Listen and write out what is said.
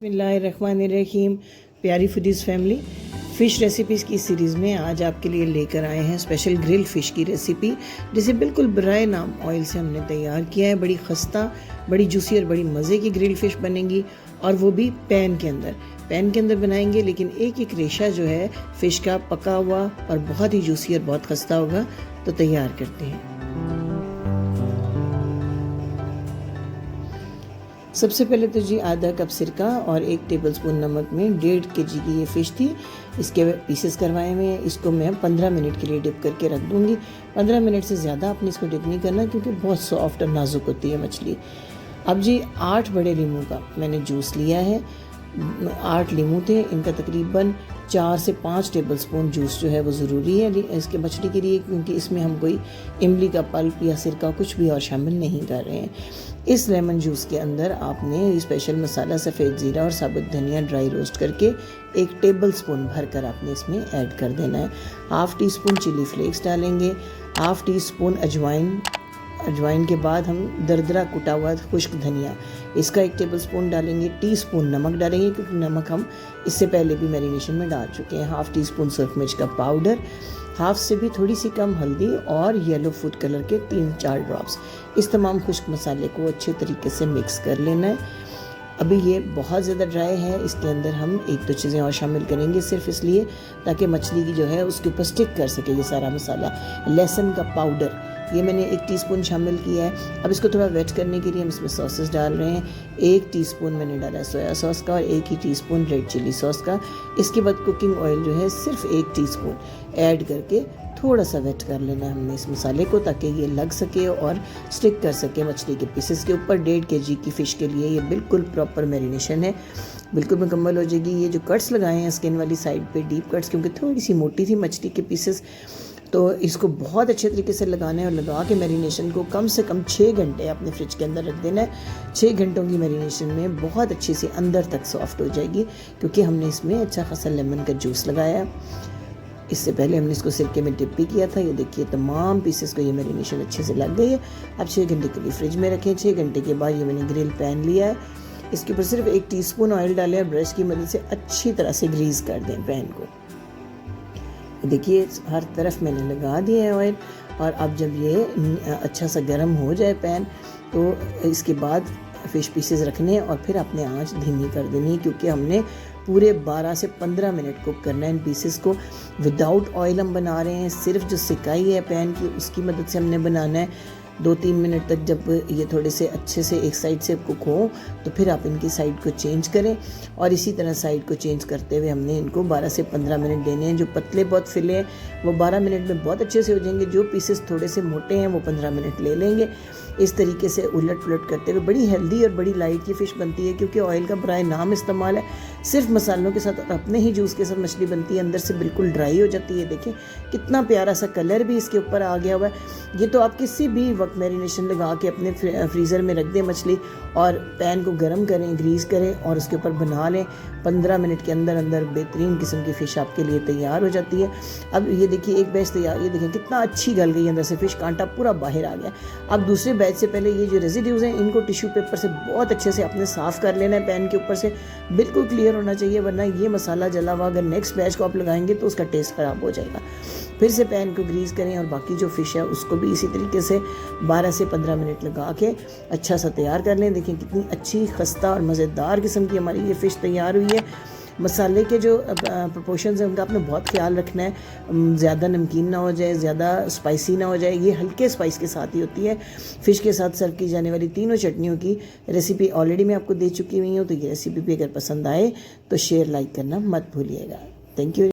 बिस्मिल्लाहिर्रहमानिर्रहीम। प्यारी foodies family, fish recipes की सीरीज़ में आज आपके लिए लेकर आए हैं स्पेशल ग्रिल फ़िश की रेसिपी, जिसे बिल्कुल बराए नाम ऑयल से हमने तैयार किया है। बड़ी खस्ता, बड़ी जूसी और बड़ी मज़े की ग्रिल फ़िश बनेगी, और वो भी पैन के अंदर बनाएंगे। लेकिन एक एक रेशा जो है फ़िश का पका हुआ और बहुत ही जूसी और बहुत खस्ता होगा। तो तैयार करते हैं। सबसे पहले तो जी आधा कप सिरका और 1 टेबलस्पून नमक में 1.5 kg की ये फ़िश थी। इसके पीसेस करवाए हुए हैं। इसको मैं 15 मिनट के लिए डिप करके रख दूँगी। 15 मिनट से ज़्यादा आपने इसको डिप नहीं करना, क्योंकि बहुत सॉफ्ट और नाजुक होती है मछली। अब जी 8 बड़े लीमू का मैंने जूस लिया है। 8 लीमू थे, इनका तकरीबन 4 से 5 टेबलस्पून जूस जो है वो ज़रूरी है इसके मछली के लिए, क्योंकि इसमें हम कोई इमली का पल्प या सिरका कुछ भी और शामिल नहीं कर रहे हैं। इस लेमन जूस के अंदर आपने स्पेशल मसाला सफ़ेद ज़ीरा और साबुत धनिया ड्राई रोस्ट करके 1 टेबलस्पून भरकर आपने इसमें ऐड कर देना है। ½ टीस्पून चिली फ्लेक्स डालेंगे, ½ टीस्पून अजवाइन के बाद हम दरदरा कुटा हुआ खुश्क धनिया, इसका 1 टेबलस्पून डालेंगे। टीस्पून नमक डालेंगे, क्योंकि नमक हम इससे पहले भी मैरिनेशन में डाल चुके हैं। ½ टीस्पून सूरख मिर्च का पाउडर, हाफ से भी थोड़ी सी कम हल्दी और येलो फूड कलर के 3-4 ड्रॉप्स। इस तमाम खुश्क मसाले को अच्छे तरीके से मिक्स कर लेना है। अभी ये बहुत ज़्यादा ड्राई है, इसके अंदर हम 1-2 चीज़ें और शामिल करेंगे, सिर्फ इसलिए ताकि मछली की जो है उसके ऊपर स्टिक कर सके ये सारा मसाला। लहसुन का पाउडर ये मैंने 1 टीस्पून शामिल किया है। अब इसको थोड़ा वेट करने के लिए हम इसमें सॉसेस डाल रहे हैं। 1 टीस्पून मैंने डाला है सोया सॉस का और 1 ही टीस्पून रेड चिली सॉस का। इसके बाद कुकिंग ऑयल जो है सिर्फ 1 टीस्पून ऐड करके थोड़ा सा वेट कर लेना है हमने इस मसाले को, ताकि ये लग सके और स्टिक कर सके मछली के पीसेस के ऊपर। 1.5 kg की फ़िश के लिए ये बिल्कुल प्रॉपर मैरिनेशन है, बिल्कुल मुकम्मल हो जाएगी। ये जो कट्स लगाए हैं स्किन वाली साइड पे, डीप कट्स, क्योंकि थोड़ी सी मोटी थी मछली के पीसेस, तो इसको बहुत अच्छे तरीके से लगाना है। और लगा के मैरिनेशन को कम से कम 6 घंटे अपने फ्रिज के अंदर रख देना है। 6 घंटों की मैरिनेशन में बहुत अच्छी से अंदर तक सॉफ्ट हो जाएगी, क्योंकि हमने इसमें अच्छा खासा लेमन का जूस लगाया है। इससे पहले हमने इसको सिरके में डिप भी किया था। ये देखिए तमाम पीसेस को ये मैरिनेशन अच्छे से लग गई है। अब 6 घंटे के लिए फ्रिज में रखें। 6 घंटे के बाद ये मैंने ग्रिल पैन लिया है, इसके ऊपर सिर्फ 1 टीस्पून ऑयल डालें और ब्रश की मदद से अच्छी तरह से ग्रीस कर दें पैन को। देखिए हर तरफ मैंने लगा दिया है ऑयल। और अब जब ये अच्छा सा गर्म हो जाए पैन, तो इसके बाद फ़िश पीसेस रखने हैं और फिर अपने आंच धीमी कर देनी है, क्योंकि हमने पूरे 12 से 15 मिनट कुक करना है इन पीसेस को। विदाउट ऑयल हम बना रहे हैं, सिर्फ जो सिकाई है पैन की उसकी मदद से हमने बनाना है। 2-3 मिनट तक जब ये थोड़े से अच्छे से एक साइड से कुक हो, तो फिर आप इनकी साइड को चेंज करें, और इसी तरह साइड को चेंज करते हुए हमने इनको 12 से 15 मिनट देने हैं। जो पतले बहुत फिले हैं वो 12 मिनट में बहुत अच्छे से हो जाएंगे। जो पीसेस थोड़े से मोटे हैं वो 15 मिनट ले लेंगे। इस तरीके से उलट पुलट करते हुए बड़ी हेल्दी और बड़ी लाइट ये फ़िश बनती है, क्योंकि ऑयल का बराए नाम इस्तेमाल है। सिर्फ मसालों के साथ और अपने ही जूस के साथ मछली बनती है, अंदर से बिल्कुल ड्राई हो जाती है। देखिए कितना प्यारा सा कलर भी इसके ऊपर आ गया हुआ है। ये तो आप किसी भी वक्त मैरिनेशन लगा के अपने फ्रीज़र में रख दें मछली, और पैन को गर्म करें, ग्रीस करें और उसके ऊपर बना लें। 15 मिनट के अंदर अंदर बेहतरीन किस्म की फ़िश आपके लिए तैयार हो जाती है। अब ये देखिए एक बैच तैयार, ये देखिए कितना अच्छी गल गई अंदर से फ़िश, कांटा पूरा बाहर आ गया। अब दूसरे बैच से पहले ये जो रेजिड्यूज़ हैं इनको टिश्यू पेपर से बहुत अच्छे से अपने साफ़ कर लेना है। पैन के ऊपर से बिल्कुल क्लियर होना चाहिए, वरना ये मसाला जला हुआ अगर नेक्स्ट बैच को आप लगाएंगे तो उसका टेस्ट ख़राब हो जाएगा। फिर से पैन को ग्रीस करें और बाकी जो फ़िश है उसको भी इसी तरीके से 12 से 15 मिनट लगा के अच्छा सा तैयार कर लें। देखिए कितनी अच्छी खस्ता और मज़ेदार किस्म की हमारी ये फ़िश तैयार हुई है। मसाले के जो प्रोपोर्शंस हैं उनका आपने बहुत ख्याल रखना है। ज़्यादा नमकीन ना हो जाए, ज़्यादा स्पाइसी ना हो जाए। ये हल्के स्पाइस के साथ ही होती है। फ़िश के साथ सर्व की जाने वाली तीनों चटनियों की रेसिपी ऑलरेडी मैं आपको दे चुकी हुई हूँ, तो ये रेसिपी भी अगर पसंद आए तो शेयर लाइक करना मत भूलिएगा। Thank you.